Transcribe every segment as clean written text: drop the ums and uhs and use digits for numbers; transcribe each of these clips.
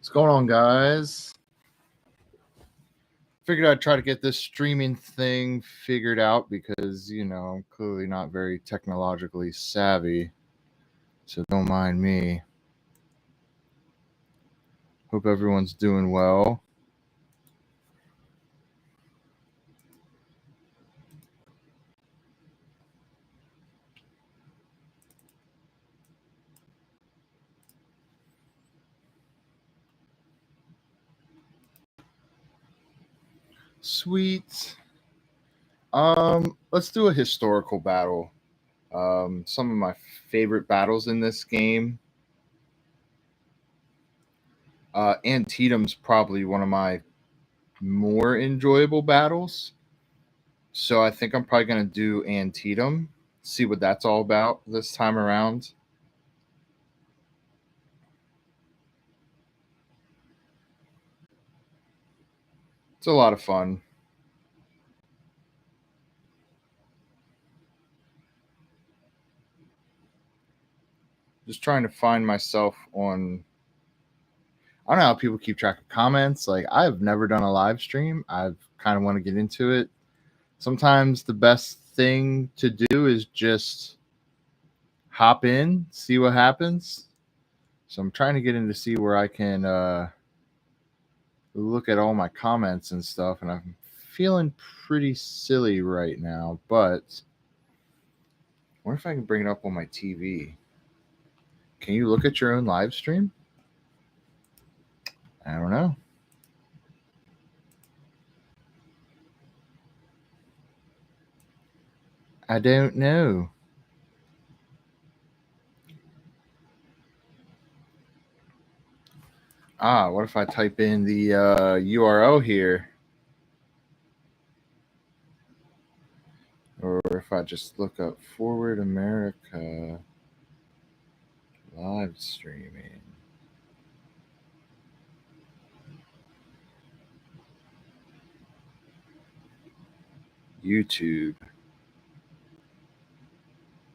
What's going on, guys? Figured I'd try to get this streaming thing figured out because, I'm clearly not very technologically savvy. So don't mind me. Hope everyone's doing well. Sweet. Let's do a historical battle. Some of my favorite battles in this game. Antietam's probably one of my more enjoyable battles. So I think I'm probably going to do Antietam, see what that's all about this time around. It's a lot of fun. Just trying to find myself on. I don't know how people keep track of comments. Like, I've never done a live stream. I've kind of want to get into it. Sometimes the best thing to do is just hop in, see what happens. So I'm trying to get in to see where I can look at all my comments and stuff. And I'm feeling pretty silly right now. But I wonder if I can bring it up on my TV. Can you look at your own live stream? I don't know. I don't know. What if I type in the URL here? Or if I just look up Forward America live streaming. YouTube.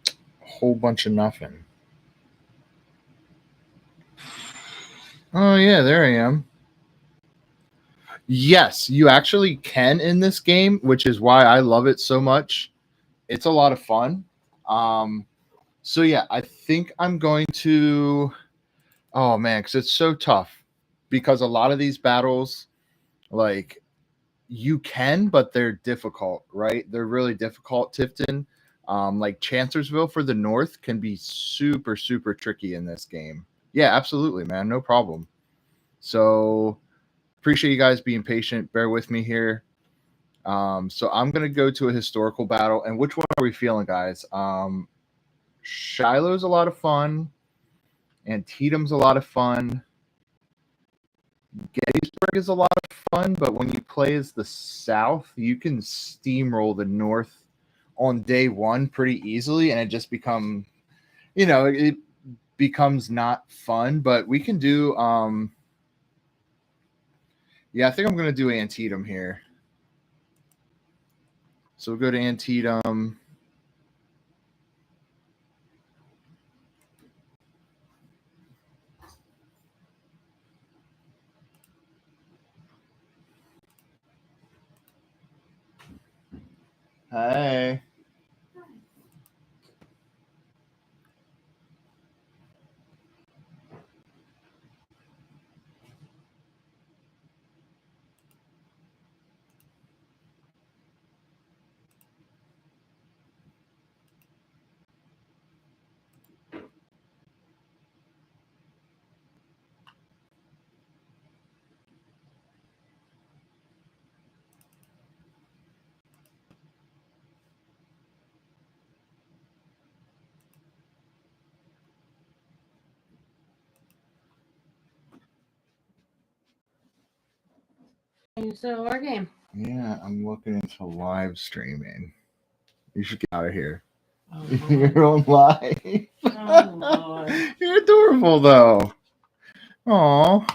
A whole bunch of nothing. Oh, yeah, there I am. Yes, you actually can in this game, which is why I love it so much. It's a lot of fun. So, yeah, I think I'm going to. Oh, man, because it's so tough. Because a lot of these battles, like, you can, but they're difficult, right? They're really difficult, Tifton. Like Chancellorsville for the North can be super, super tricky in this game. Yeah, absolutely, man. No problem. So appreciate you guys being patient. Bear with me here. So I'm going to go to a historical battle. And which one are we feeling, guys? Shiloh's a lot of fun. Antietam's a lot of fun. Gettysburg is a lot of fun, but when you play as the South, you can steamroll the North on day one pretty easily, and it just it becomes not fun. But we can do, I think I'm going to do Antietam here. So we'll go to Antietam. Hey. So our game. Yeah, I'm looking into live streaming. You should get out of here. Oh, You're on live. Oh, Lord. You're adorable, though. Aw.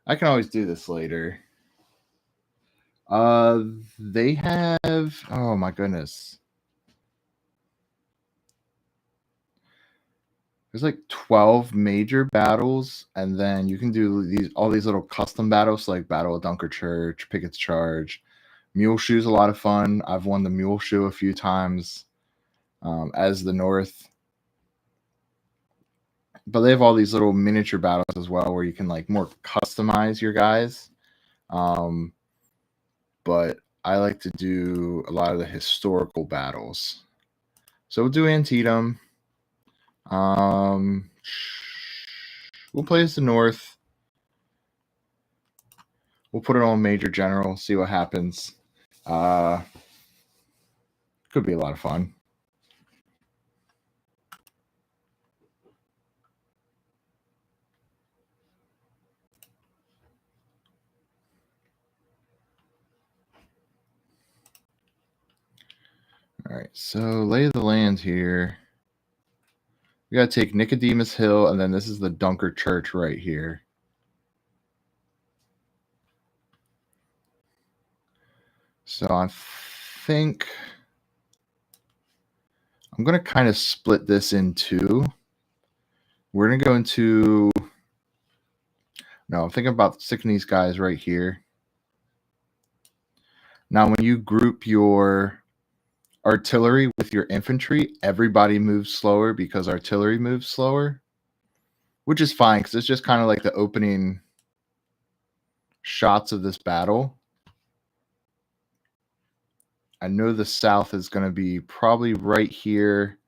I can always do this later. They have. Oh my goodness. There's like 12 major battles, and then you can do all these little custom battles like Battle of Dunker Church, Pickett's Charge. Mule Shoe's a lot of fun. I've won the Mule Shoe a few times as the North. But they have all these little miniature battles as well where you can like more customize your guys. But I like to do a lot of the historical battles. So we'll do Antietam. We'll play as the North. We'll put it on Major General, see what happens. Could be a lot of fun. All right, so lay of the land here. We got to take Nicodemus Hill, and then this is the Dunker Church right here. So I think I'm going to kind of split this in two. We're going to go into... No, I'm thinking about sticking these guys right here. Now, when you group your artillery with your infantry, everybody moves slower because artillery moves slower, which is fine because it's just kind of like the opening shots of this battle. I know the South is going to be probably right here,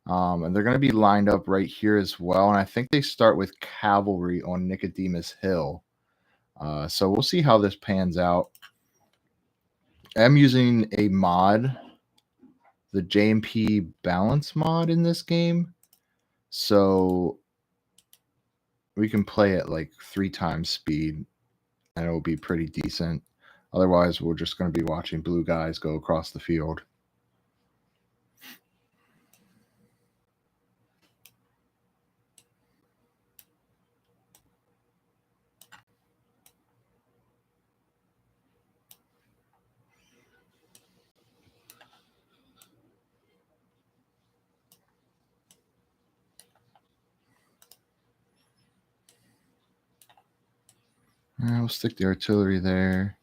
and they're going to be lined up right here as well. And I think they start with cavalry on Nicodemus Hill. So we'll see how this pans out. I'm using a mod, the JMP balance mod in this game. So we can play at like 3 times speed and it will be pretty decent. Otherwise, we're just going to be watching blue guys go across the field. We'll stick the artillery there.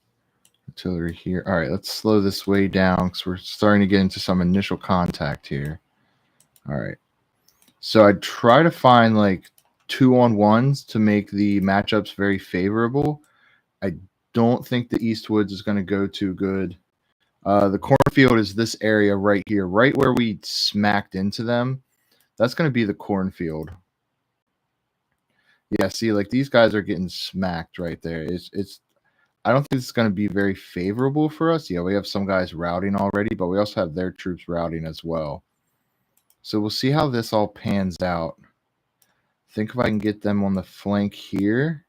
Artillery here. All right, let's slow this way down because we're starting to get into some initial contact here. All right. So I try to find like 2-on-1s to make the matchups very favorable. I don't think the Eastwoods is going to go too good. The cornfield is this area right here, right where we smacked into them. That's going to be the cornfield. Yeah, see, like these guys are getting smacked right there. It's. I don't think it's going to be very favorable for us. Yeah, we have some guys routing already, but we also have their troops routing as well. So we'll see how this all pans out. Think if I can get them on the flank here.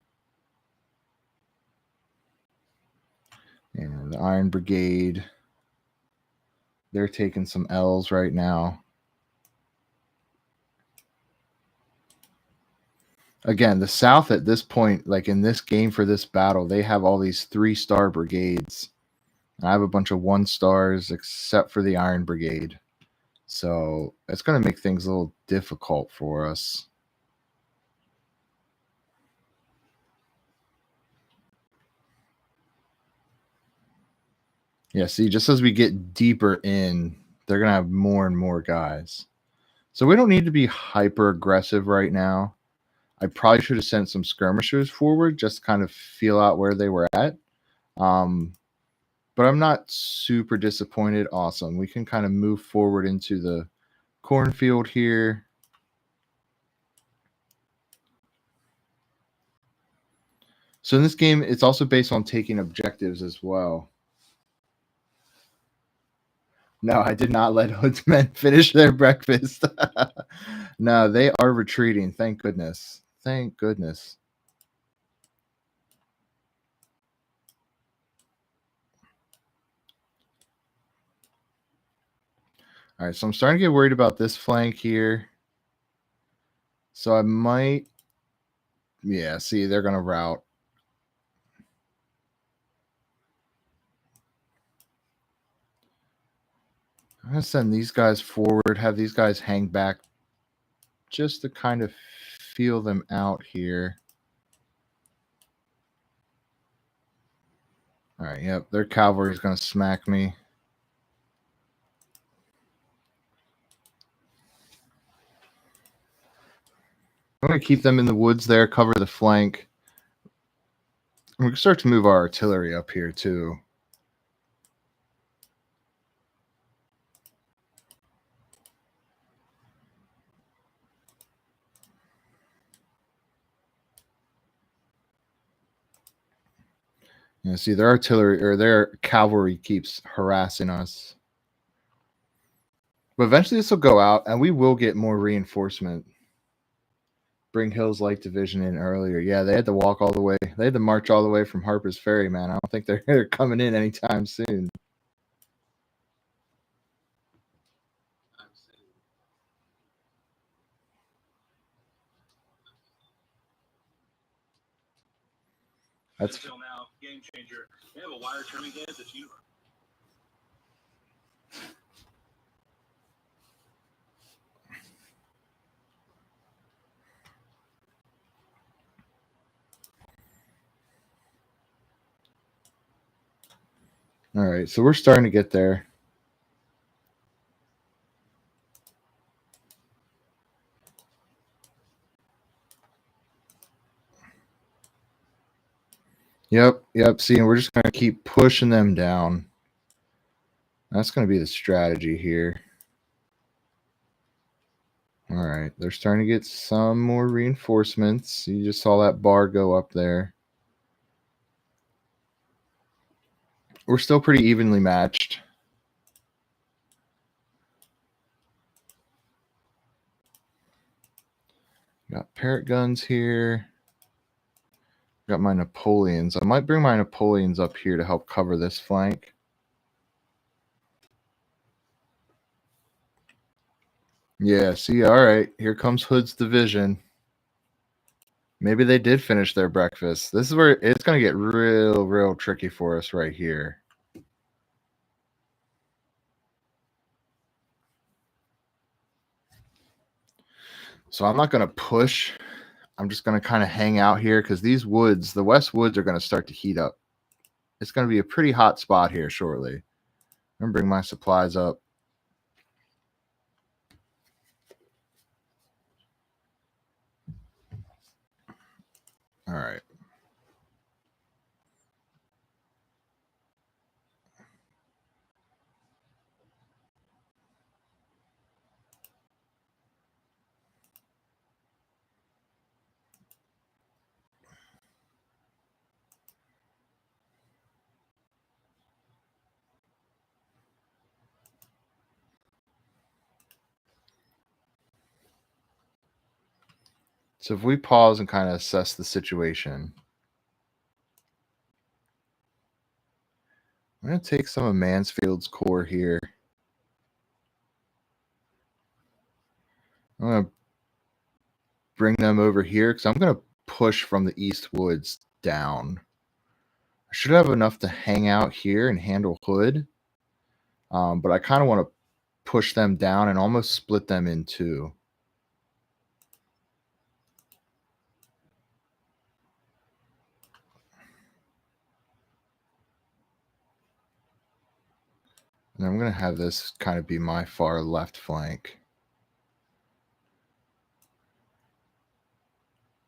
And the Iron Brigade, they're taking some L's right now. Again, the South at this point, like in this game for this battle, they have all these 3-star brigades. I have a bunch of 1-stars except for the Iron Brigade. So it's going to make things a little difficult for us. Yeah, see, just as we get deeper in, they're going to have more and more guys. So we don't need to be hyper aggressive right now. I probably should have sent some skirmishers forward just to kind of feel out where they were at. But I'm not super disappointed. Awesome. We can kind of move forward into the cornfield here. So in this game, it's also based on taking objectives as well. No, I did not let Hood's men finish their breakfast. No, they are retreating. Thank goodness. Thank goodness. All right, so I'm starting to get worried about this flank here. So I might... Yeah, see, they're going to route. I'm going to send these guys forward, have these guys hang back just to kind of feel them out here. All right, yep, their cavalry's going to smack me. I'm going to keep them in the woods there, cover the flank. We can start to move our artillery up here, too. You know, see, their artillery or their cavalry keeps harassing us. But eventually this will go out, and we will get more reinforcement. Bring Hill's Light Division in earlier. Yeah, they had to walk all the way. They had to march all the way from Harper's Ferry, man. I don't think they're coming in anytime soon. That's until now, game changer. They have a wire trimming head that you. all right. So we're starting to get there. Yep. See, and we're just going to keep pushing them down. That's going to be the strategy here. All right. They're starting to get some more reinforcements. You just saw that bar go up there. We're still pretty evenly matched. Got Parrot guns here. Got my Napoleons. I might bring my Napoleons up here to help cover this flank. Yeah, see, all right. Here comes Hood's division. Maybe they did finish their breakfast. This is where it's going to get real tricky for us right here. So I'm not going to push. I'm just going to kind of hang out here because these woods, the West Woods, are going to start to heat up. It's going to be a pretty hot spot here shortly. I'm going to bring my supplies up. All right. So if we pause and kind of assess the situation, I'm going to take some of Mansfield's corps here. I'm going to bring them over here because I'm going to push from the East Woods down. I should have enough to hang out here and handle Hood, but I kind of want to push them down and almost split them in two. And I'm going to have this kind of be my far left flank.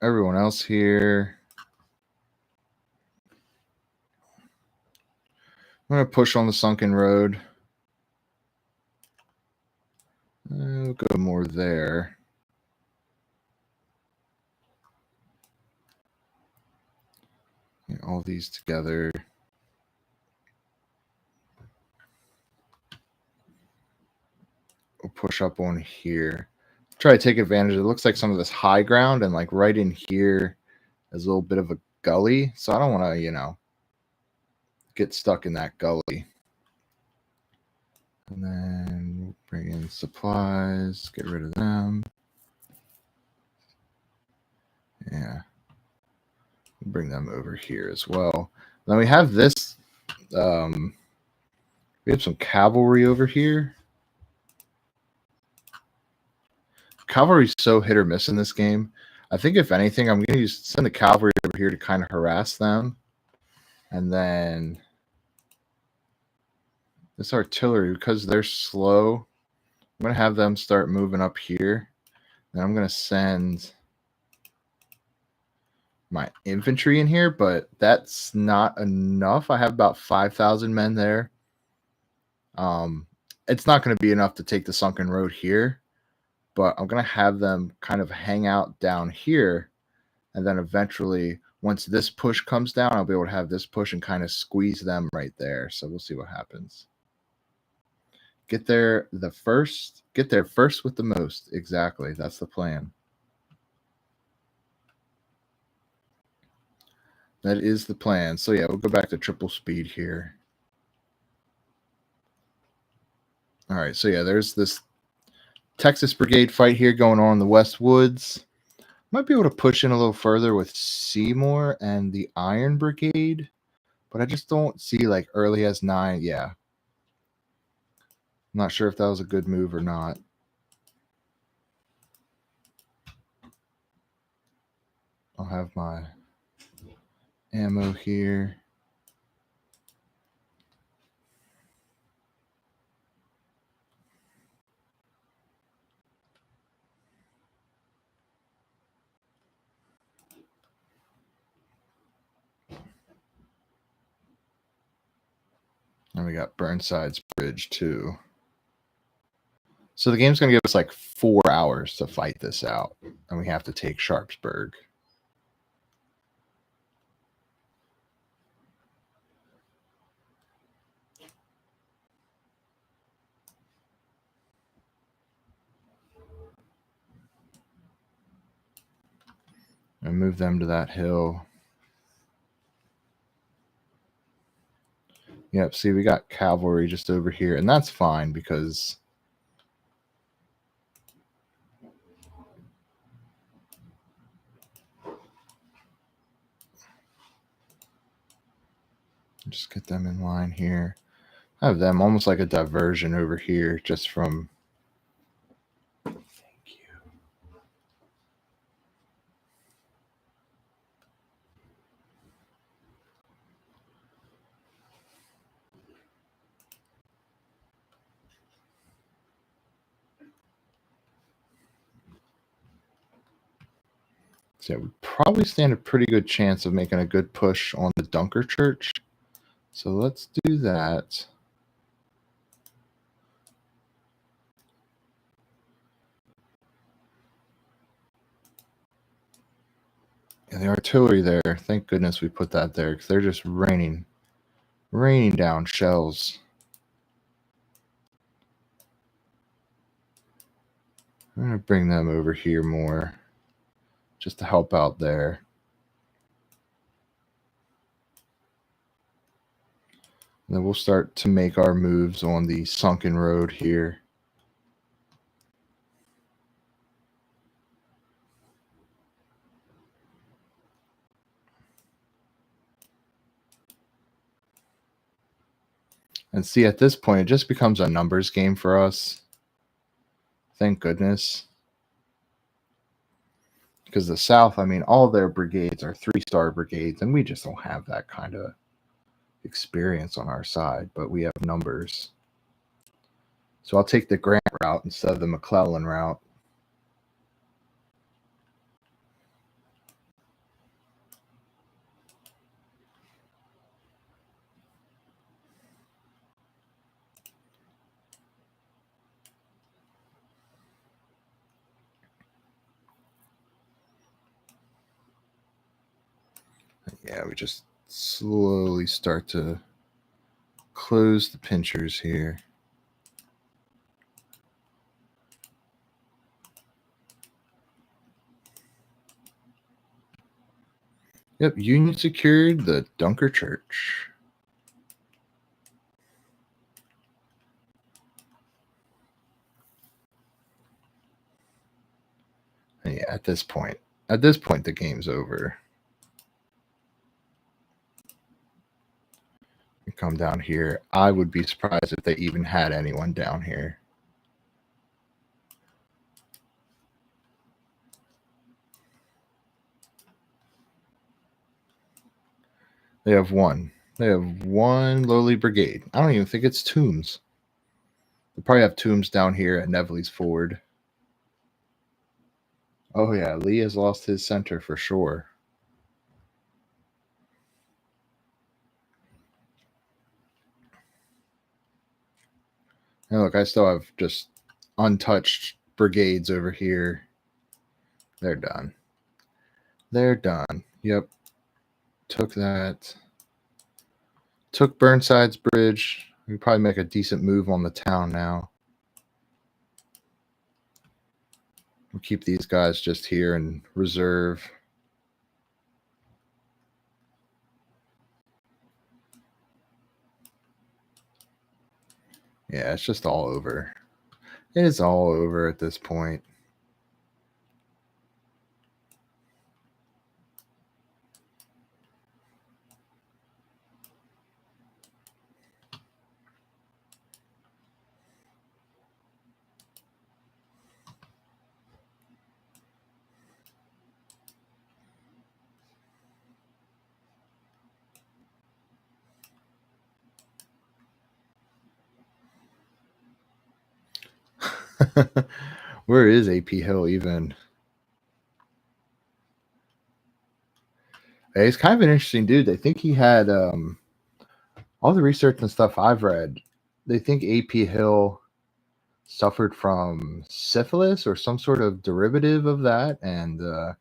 Everyone else here. I'm going to push on the sunken road. We'll go more there. Get all these together. We'll push up on here. Try to take advantage. It looks like some of this high ground, and like right in here is a little bit of a gully. So I don't want to, get stuck in that gully. And then we'll bring in supplies, get rid of them. Yeah. We'll bring them over here as well. Then we have this. We have some cavalry over here. cavalry's so hit or miss in this game. I think if anything, I'm going to send the cavalry over here to kind of harass them. And then this artillery, because they're slow, I'm going to have them start moving up here. Then I'm going to send my infantry in here, but that's not enough. I have about 5,000 men there. It's not going to be enough to take the sunken road here, but I'm going to have them kind of hang out down here. And then eventually, once this push comes down, I'll be able to have this push and kind of squeeze them right there. So we'll see what happens. Get there first with the most. Exactly. That's the plan. That is the plan. So yeah, we'll go back to triple speed here. All right, so yeah, there's this Texas Brigade fight here going on in the West Woods. Might be able to push in a little further with Seymour and the Iron Brigade, but I just don't see like early as 9. Yeah. I'm not sure if that was a good move or not. I'll have my ammo here. And we got Burnside's Bridge too. So the game's going to give us like 4 hours to fight this out. And we have to take Sharpsburg. And move them to that hill. Yep, see, we got cavalry just over here. And that's fine because just get them in line here. I have them almost like a diversion over here just from... Thank you. So yeah, we probably stand a pretty good chance of making a good push on the Dunkerchurch. So let's do that. And the artillery there, thank goodness we put that there because they're just raining down shells. I'm going to bring them over here more just to help out there. And then we'll start to make our moves on the sunken road here. And see, at this point, it just becomes a numbers game for us. Thank goodness. Because the South, I mean, all their brigades are 3-star brigades, and we just don't have that kind of experience on our side, but we have numbers. So I'll take the Grant route instead of the McClellan route. Yeah, we just slowly start to close the pinchers here. Yep, Union secured the Dunkerchurch. And yeah, at this point, the game's over. Come down here. I would be surprised if they even had anyone down here. They have one. They have one lowly brigade. I don't even think it's Tombs. They probably have Tombs down here at Nevele's Ford. Oh yeah, Lee has lost his center for sure. And look, I still have just untouched brigades over here. They're done. They're done. Yep. Took that. Took Burnside's bridge. We can probably make a decent move on the town now. We'll keep these guys just here in reserve. Yeah, it's just all over. It is all over at this point. Where is AP Hill even? He's kind of an interesting dude. They think he had all the research and stuff I've read. They think AP Hill suffered from syphilis or some sort of derivative of that, and I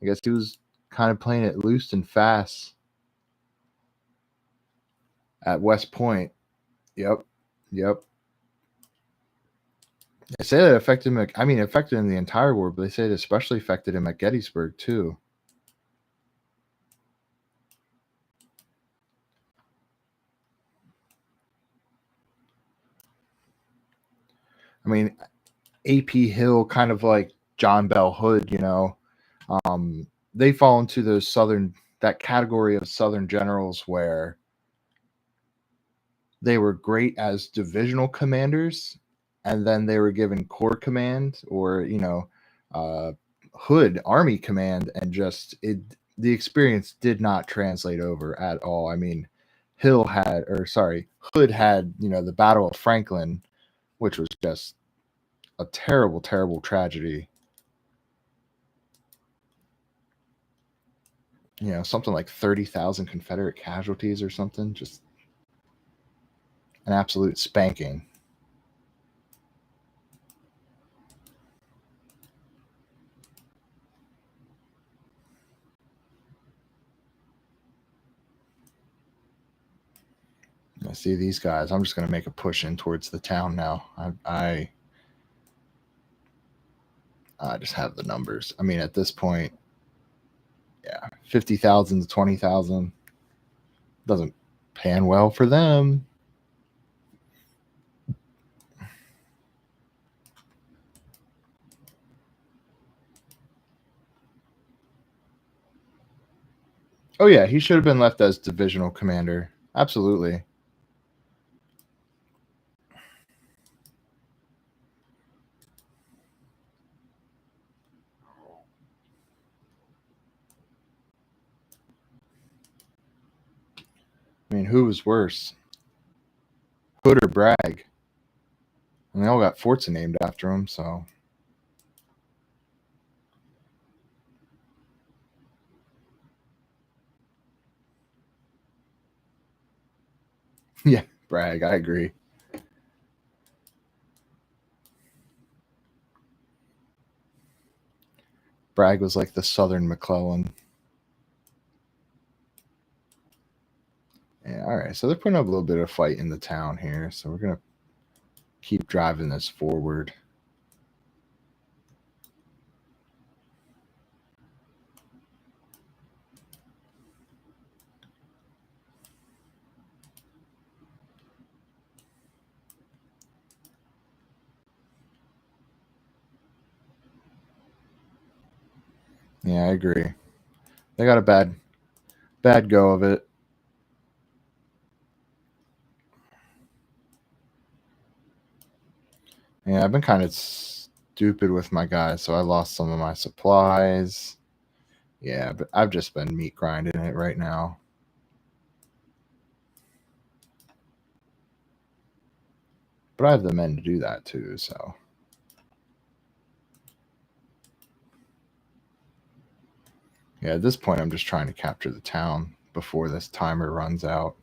guess he was kind of playing it loose and fast at West Point. Yep. They say that affected him. I mean, it affected him the entire war, but they say it especially affected him at Gettysburg too. I mean, AP Hill, kind of like John Bell Hood, they fall into that category of Southern generals where they were great as divisional commanders, and then they were given corps command or Hood army command, and the experience did not translate over at all. I mean, Hood had the Battle of Franklin, which was just a terrible, terrible tragedy. Something like 30,000 Confederate casualties or something. Just an absolute spanking. I see these guys. I'm just going to make a push in towards the town now. I just have the numbers. I mean, at this point, yeah, 50,000 to 20,000 doesn't pan well for them. Oh yeah, he should have been left as divisional commander. Absolutely. I mean, who was worse, Hood or Bragg? And they all got forts named after him, so. Yeah, Bragg, I agree. Bragg was like the Southern McClellan. Yeah, all right. So they're putting up a little bit of fight in the town here. So we're going to keep driving this forward. Yeah, I agree. They got a bad go of it. Yeah, I've been kind of stupid with my guys, so I lost some of my supplies. Yeah, but I've just been meat grinding it right now. But I have the men to do that too, so. Yeah, at this point, I'm just trying to capture the town before this timer runs out.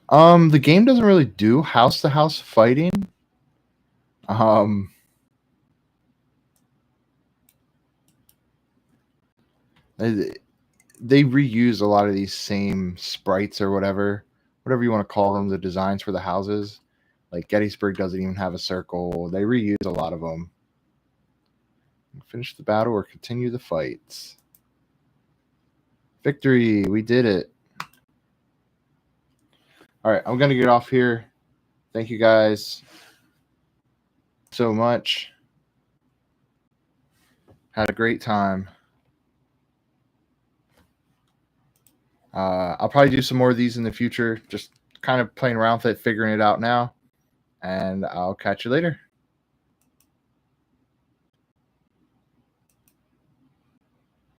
The game doesn't really do house-to-house fighting. They reuse a lot of these same sprites or whatever you want to call them, the designs for the houses. Like Gettysburg doesn't even have a circle. They reuse a lot of them. Finish the battle or continue the fights. Victory! We did it. All right, I'm going to get off here. Thank you guys so much. Had a great time. I'll probably do some more of these in the future. Just kind of playing around with it, figuring it out now. And I'll catch you later.